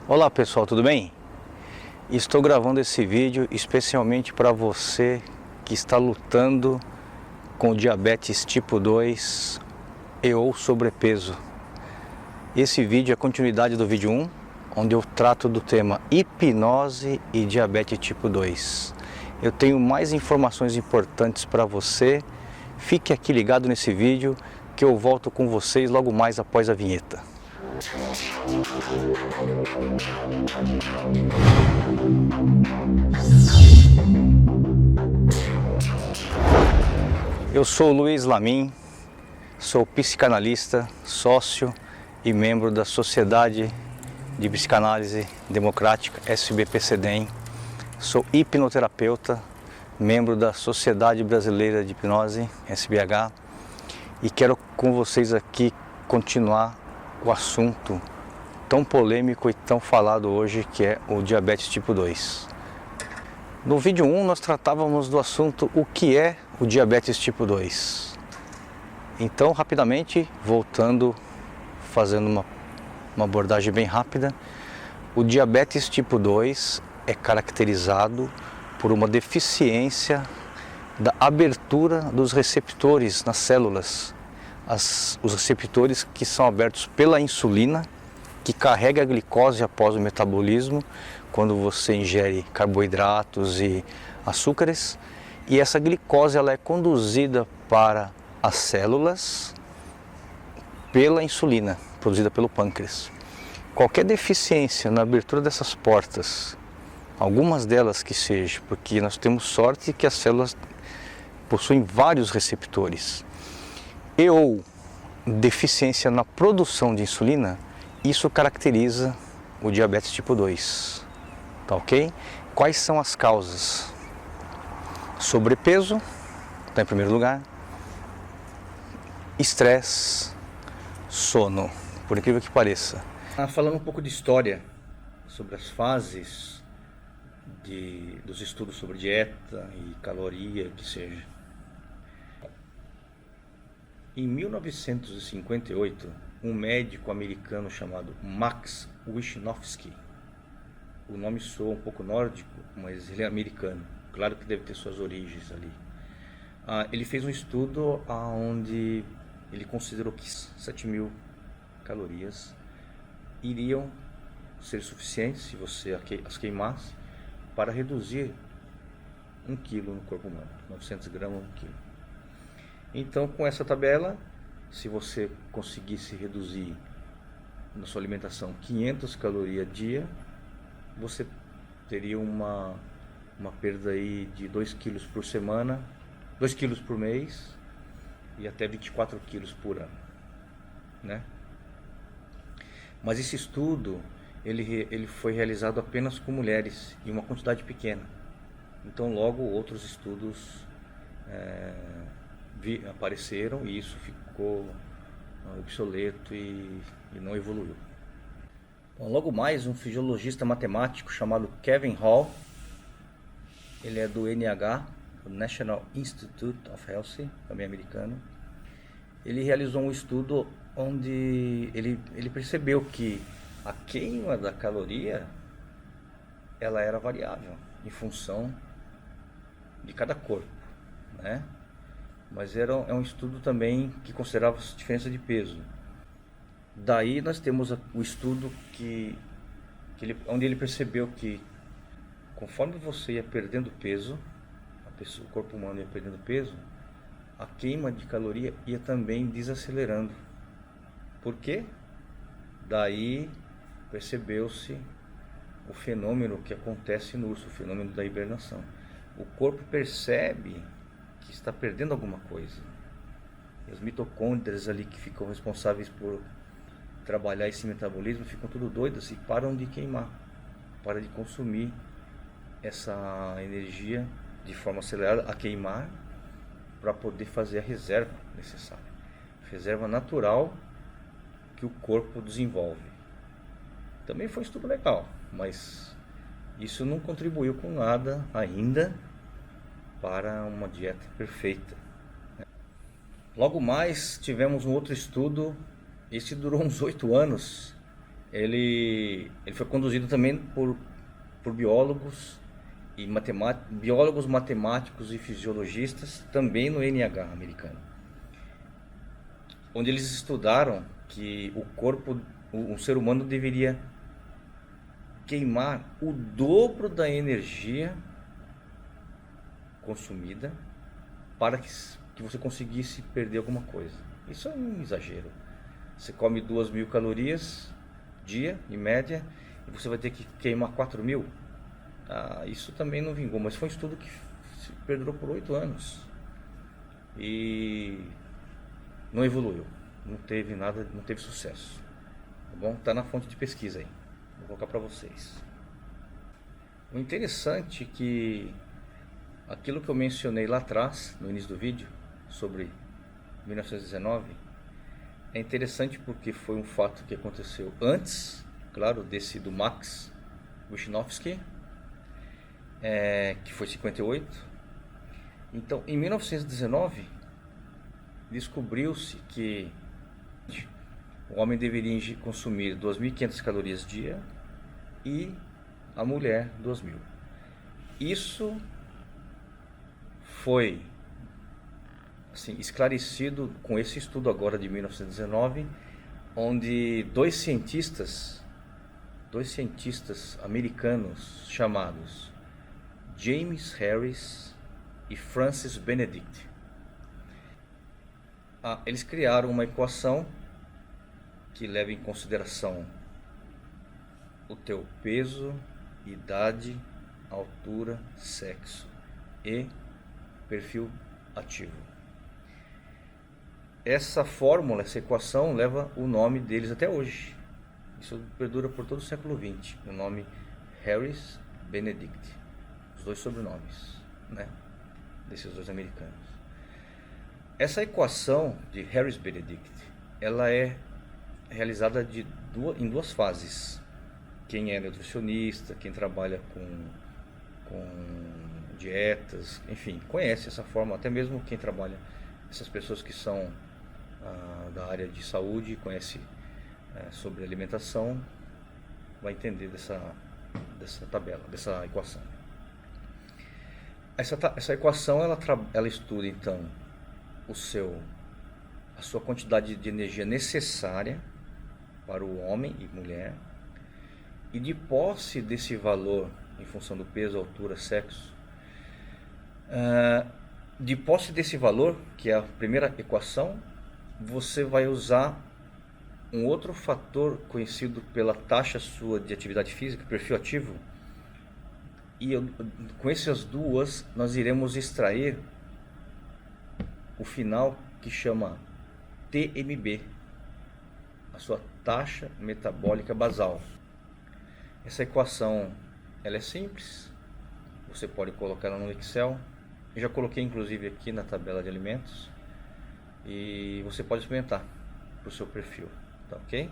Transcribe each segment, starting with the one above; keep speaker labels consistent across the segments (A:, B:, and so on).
A: Olá pessoal, tudo bem? Estou gravando esse vídeo especialmente para você que está lutando com diabetes tipo 2 e ou sobrepeso. Esse vídeo é a continuidade do vídeo 1, onde eu trato do tema hipnose e diabetes tipo 2. Eu tenho mais informações importantes para você. Fique aqui ligado nesse vídeo que eu volto com vocês logo mais após a vinheta. Eu sou o Luiz Lamin, sou psicanalista, sócio e membro da Sociedade de Psicanálise Democrática SBPCDEM. Sou hipnoterapeuta, membro da Sociedade Brasileira de Hipnose, SBH, e quero com vocês aqui continuar o assunto tão polêmico e tão falado hoje, que é o diabetes tipo 2. No vídeo 1 nós tratávamos do assunto o que é o diabetes tipo 2. Então, rapidamente, voltando, fazendo uma abordagem bem rápida, o diabetes tipo 2 é caracterizado por uma deficiência da abertura dos receptores nas células. Os receptores que são abertos pela insulina, que carrega a glicose após o metabolismo, quando você ingere carboidratos e açúcares, e essa glicose ela é conduzida para as células pela insulina, produzida pelo pâncreas. Qualquer deficiência na abertura dessas portas, algumas delas que seja, porque nós temos sorte que as células possuem vários receptores, e ou deficiência na produção de insulina, isso caracteriza o diabetes tipo 2, tá ok? Quais são as causas? Sobrepeso, está em primeiro lugar, estresse, sono, por incrível que pareça. Falando um pouco de história, sobre as fases dos estudos sobre dieta e caloria, que seja. Em 1958, um médico americano chamado Max Wisnowski, o nome soa um pouco nórdico, mas ele é americano, claro que deve ter suas origens ali. Ele fez um estudo onde ele considerou que 7.000 calorias iriam ser suficientes, se você as queimasse, para reduzir 1 quilo no corpo humano, 900 gramas 1 quilo. Então, com essa tabela, se você conseguisse reduzir na sua alimentação 500 calorias dia, você teria uma perda aí de 2 quilos por semana, 2 quilos por mês e até 24 quilos por ano, né? Mas esse estudo, ele foi realizado apenas com mulheres e uma quantidade pequena. Então, logo outros estudos apareceram e isso ficou obsoleto e não evoluiu. Bom, logo mais, um fisiologista matemático chamado Kevin Hall, ele é do NIH, o National Institute of Health, também americano. Ele realizou um estudo onde ele percebeu que a queima da caloria ela era variável em função de cada corpo, né? Mas é um estudo também que considerava a diferença de peso. Daí nós temos o estudo onde ele percebeu que conforme você ia perdendo peso, o corpo humano ia perdendo peso, a queima de caloria ia também desacelerando. Por quê? Daí percebeu-se o fenômeno que acontece no urso, o fenômeno da hibernação. O corpo percebe que está perdendo alguma coisa. E as mitocôndrias ali que ficam responsáveis por trabalhar esse metabolismo ficam tudo doidas e param de queimar, param de consumir essa energia de forma acelerada a queimar para poder fazer a reserva necessária, reserva natural que o corpo desenvolve. Também foi um estudo legal, mas isso não contribuiu com nada ainda para uma dieta perfeita. Logo mais tivemos um outro estudo, esse durou uns 8 anos, Ele foi conduzido também por biólogos e biólogos, matemáticos e fisiologistas, também no NIH americano, onde eles estudaram que o corpo, o ser humano deveria queimar o dobro da energia consumida para que você conseguisse perder alguma coisa. Isso é um exagero. Você come 2.000 calorias dia, em média, e você vai ter que queimar 4.000. Isso também não vingou, mas foi um estudo que se perdurou por 8 anos e não evoluiu, não teve nada, não teve sucesso. Tá bom? Tá na fonte de pesquisa aí, vou colocar para vocês. O interessante é que aquilo que eu mencionei lá atrás, no início do vídeo, sobre 1919, é interessante porque foi um fato que aconteceu antes, claro, desse do Max Wisnowski, que foi 58. Então, em 1919, descobriu-se que o homem deveria consumir 2.500 calorias dia e a mulher 2.000. Isso foi assim, esclarecido com esse estudo agora de 1919, onde dois cientistas americanos chamados James Harris e Francis Benedict, eles criaram uma equação que leva em consideração o teu peso, idade, altura, sexo e perfil ativo. Essa fórmula, essa equação leva o nome deles até hoje. Isso perdura por todo o século XX. O nome Harris Benedict. Os dois sobrenomes, né, desses dois americanos. Essa equação de Harris Benedict, ela é realizada em duas fases. Quem é nutricionista, quem trabalha com dietas, enfim, conhece essa forma, até mesmo quem trabalha, essas pessoas que são da área de saúde, conhece sobre alimentação, vai entender dessa tabela, dessa equação. Essa equação ela estuda então a sua quantidade de energia necessária para o homem e mulher, e de posse desse valor em função do peso, altura, sexo, de posse desse valor, que é a primeira equação, você vai usar um outro fator conhecido pela taxa sua de atividade física, perfil ativo, e com essas duas nós iremos extrair o final que chama TMB, a sua taxa metabólica basal. Essa equação ela é simples, você pode colocar ela no Excel. Eu já coloquei inclusive aqui na tabela de alimentos e você pode experimentar para o seu perfil, tá ok?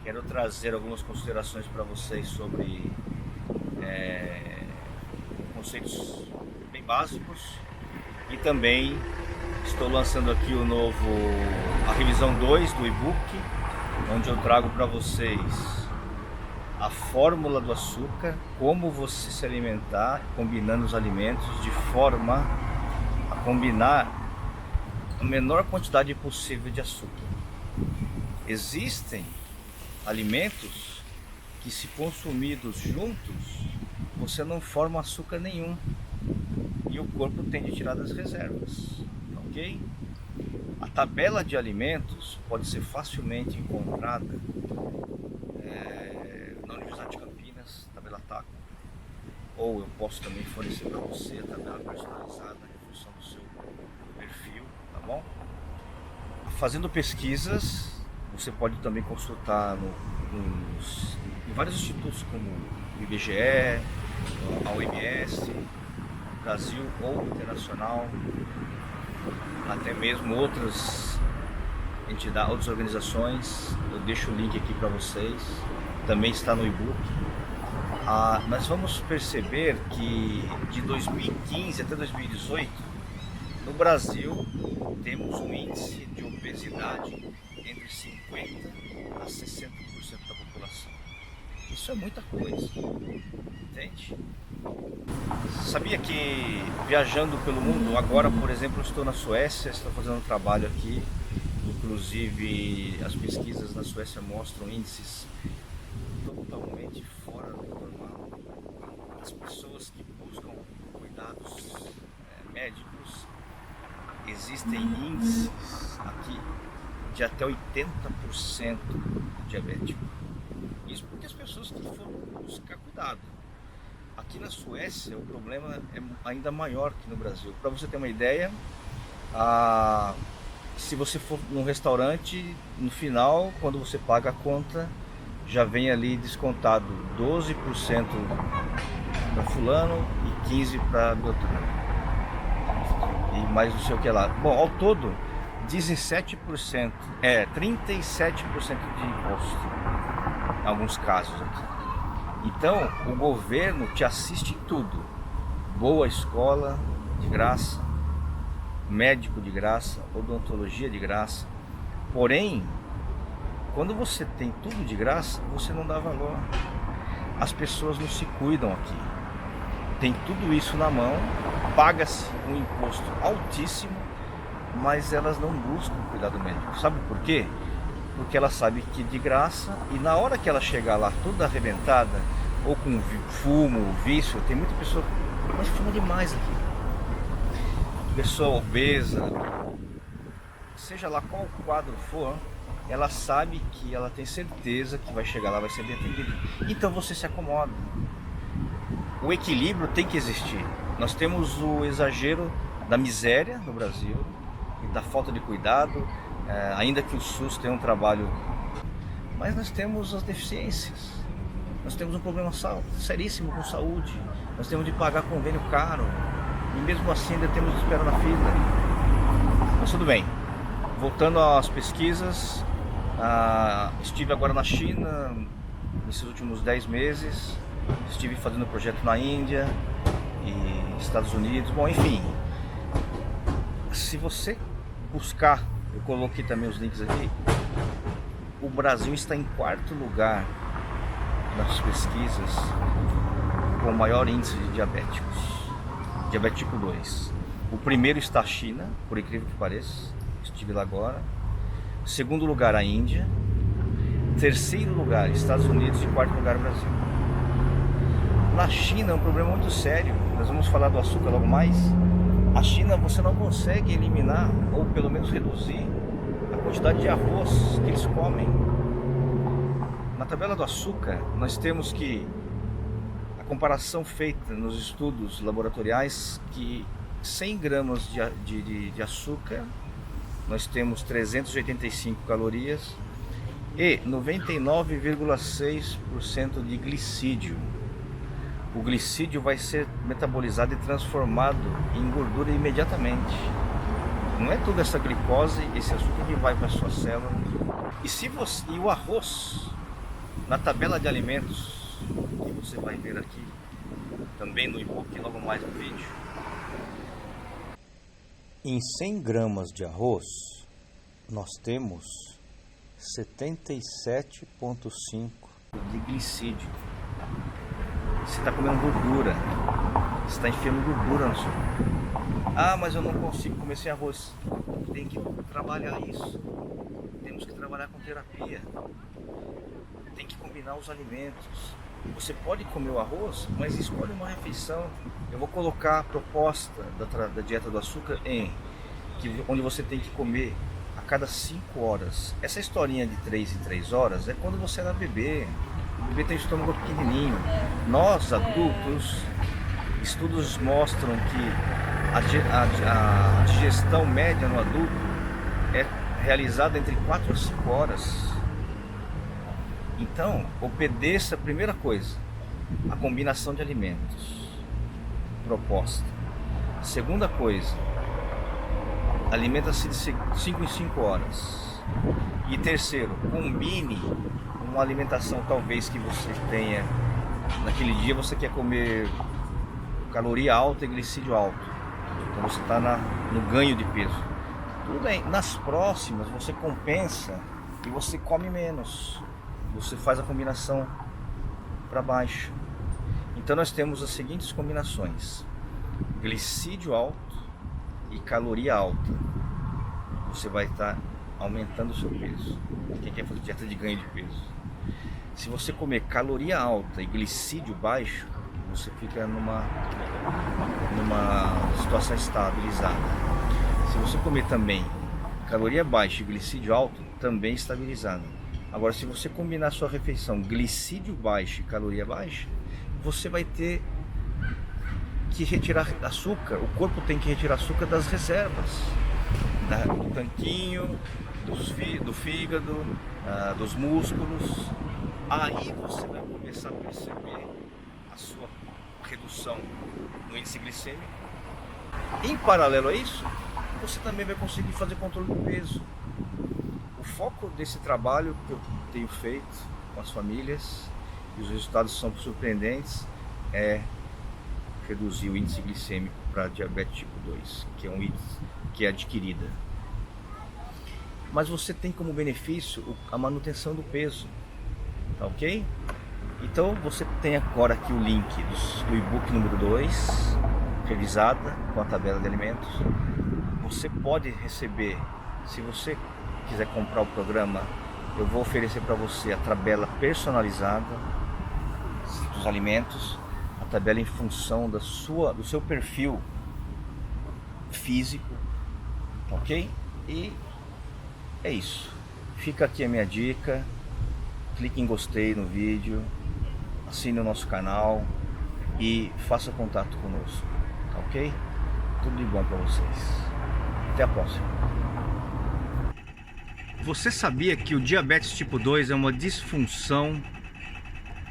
A: Quero trazer algumas considerações para vocês sobre conceitos bem básicos, e também estou lançando aqui a revisão 2 do e-book, onde eu trago para vocês a fórmula do açúcar, como você se alimentar, combinando os alimentos de forma a combinar a menor quantidade possível de açúcar. Existem alimentos que, se consumidos juntos, você não forma açúcar nenhum e o corpo tem de tirar das reservas, ok? A tabela de alimentos pode ser facilmente encontrada na Universidade de Campinas, tabela TACO, ou eu posso também fornecer para você a tabela personalizada em função do seu perfil, tá bom? Fazendo pesquisas, você pode também consultar em vários institutos como o IBGE, a OMS, Brasil ou internacional, até mesmo outras entidades, outras organizações. Eu deixo o link aqui para vocês, também está no e-book. Nós vamos perceber que de 2015 até 2018, no Brasil, temos um índice de obesidade entre 50% a 60% Isso é muita coisa, entende? Sabia que viajando pelo mundo, agora por exemplo eu estou na Suécia, estou fazendo um trabalho aqui, inclusive as pesquisas na Suécia mostram índices totalmente fora do normal. As pessoas que buscam cuidados médicos, existem índices aqui de até 80% de diabético. Isso porque as pessoas que foram buscar cuidado. Aqui na Suécia o problema é ainda maior que no Brasil. Para você ter uma ideia, se você for num restaurante, no final, quando você paga a conta, já vem ali descontado 12% para fulano e 15% para Beltrano. E mais não sei o que lá. Bom, ao todo, 37%, 37% de imposto, em alguns casos aqui. Então, o governo te assiste em tudo. Boa escola, de graça, médico de graça, odontologia de graça. Porém, quando você tem tudo de graça, você não dá valor. As pessoas não se cuidam aqui. Tem tudo isso na mão, paga-se um imposto altíssimo, mas elas não buscam cuidado médico. Sabe por quê? Porque ela sabe que de graça, e na hora que ela chegar lá toda arrebentada, ou com fumo, vício, tem muita pessoa que fuma demais aqui. Pessoa obesa, seja lá qual quadro for, ela sabe que ela tem certeza que vai chegar lá, vai ser bem atendido. Então você se acomoda. O equilíbrio tem que existir. Nós temos o exagero da miséria no Brasil, e da falta de cuidado, ainda que o SUS tenha um trabalho, mas nós temos as deficiências, nós temos um problema seríssimo com saúde, nós temos de pagar convênio caro, e mesmo assim ainda temos espera na fila. Mas tudo bem, voltando às pesquisas, estive agora na China, nesses últimos 10 meses, estive fazendo projeto na Índia e Estados Unidos, bom, enfim, se você buscar, eu coloquei também os links aqui, o Brasil está em 4º lugar nas pesquisas com o maior índice de diabéticos, diabetes tipo 2. O primeiro está a China, por incrível que pareça, estive lá agora. Segundo lugar a Índia, terceiro lugar Estados Unidos e 4º lugar Brasil. Na China é um problema muito sério, nós vamos falar do açúcar logo mais. A China você não consegue eliminar, ou pelo menos reduzir, a quantidade de arroz que eles comem. Na tabela do açúcar, nós temos que a comparação feita nos estudos laboratoriais, que 100 gramas de açúcar, nós temos 385 calorias e 99,6% de glicídio. O glicídio vai ser metabolizado e transformado em gordura imediatamente. Não é toda essa glicose, esse açúcar que vai para a sua célula. E o arroz, na tabela de alimentos, que você vai ver aqui, também no e-book, logo mais no vídeo. Em 100 gramas de arroz, nós temos 77,5 de glicídio. Você está comendo gordura, você está enfiando gordura no seu corpo. Mas eu não consigo comer sem arroz. Tem que trabalhar isso. Temos que trabalhar com terapia. Tem que combinar os alimentos. Você pode comer o arroz, mas escolhe uma refeição. Eu vou colocar a proposta da dieta do açúcar onde você tem que comer a cada 5 horas. Essa historinha de 3 em 3 horas é quando você era bebê. O bebê tem estômago pequenininho. Nós, adultos, estudos mostram que a digestão média no adulto é realizada entre 4 a 5 horas. Então, obedeça a primeira coisa, a combinação de alimentos proposta. Segunda coisa, alimenta-se de 5 em 5 horas. E terceiro, combine uma alimentação talvez que você tenha, naquele dia você quer comer caloria alta e glicídio alto, então você está no ganho de peso. Tudo bem, nas próximas você compensa e você come menos, você faz a combinação para baixo. Então nós temos as seguintes combinações: glicídio alto e caloria alta. Você vai estar aumentando o seu peso. Quem quer fazer dieta de ganho de peso? Se você comer caloria alta e glicídio baixo, você fica numa situação estabilizada. Se você comer também caloria baixa e glicídio alto, também estabilizado. Agora, se você combinar sua refeição glicídio baixo e caloria baixa, você vai ter que retirar açúcar. O corpo tem que retirar açúcar das reservas, do tanquinho, do fígado, dos músculos. Aí você vai começar a perceber a sua redução no índice glicêmico. Em paralelo a isso, você também vai conseguir fazer controle do peso. O foco desse trabalho que eu tenho feito com as famílias, e os resultados são surpreendentes, é reduzir o índice glicêmico para diabetes tipo 2, que é um índice que é adquirida. Mas você tem como benefício a manutenção do peso, tá ok? Então você tem agora aqui o link do e-book número 2, revisada com a tabela de alimentos. Você pode receber, se você quiser comprar o programa, eu vou oferecer para você a tabela personalizada dos alimentos, a tabela em função do seu perfil físico, ok? E é isso. Fica aqui a minha dica. Clique em gostei no vídeo, assine o nosso canal e faça contato conosco, tá ok? Tudo de bom para vocês. Até a próxima. Você sabia que o diabetes tipo 2 é uma disfunção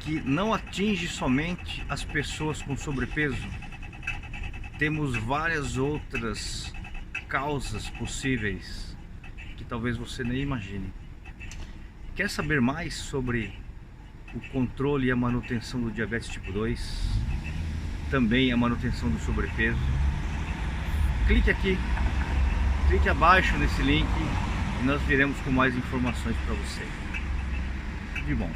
A: que não atinge somente as pessoas com sobrepeso? Temos várias outras causas possíveis que talvez você nem imagine. Quer saber mais sobre o controle e a manutenção do diabetes tipo 2? Também a manutenção do sobrepeso? Clique aqui, clique abaixo nesse link e nós viremos com mais informações para você. Tudo de bom.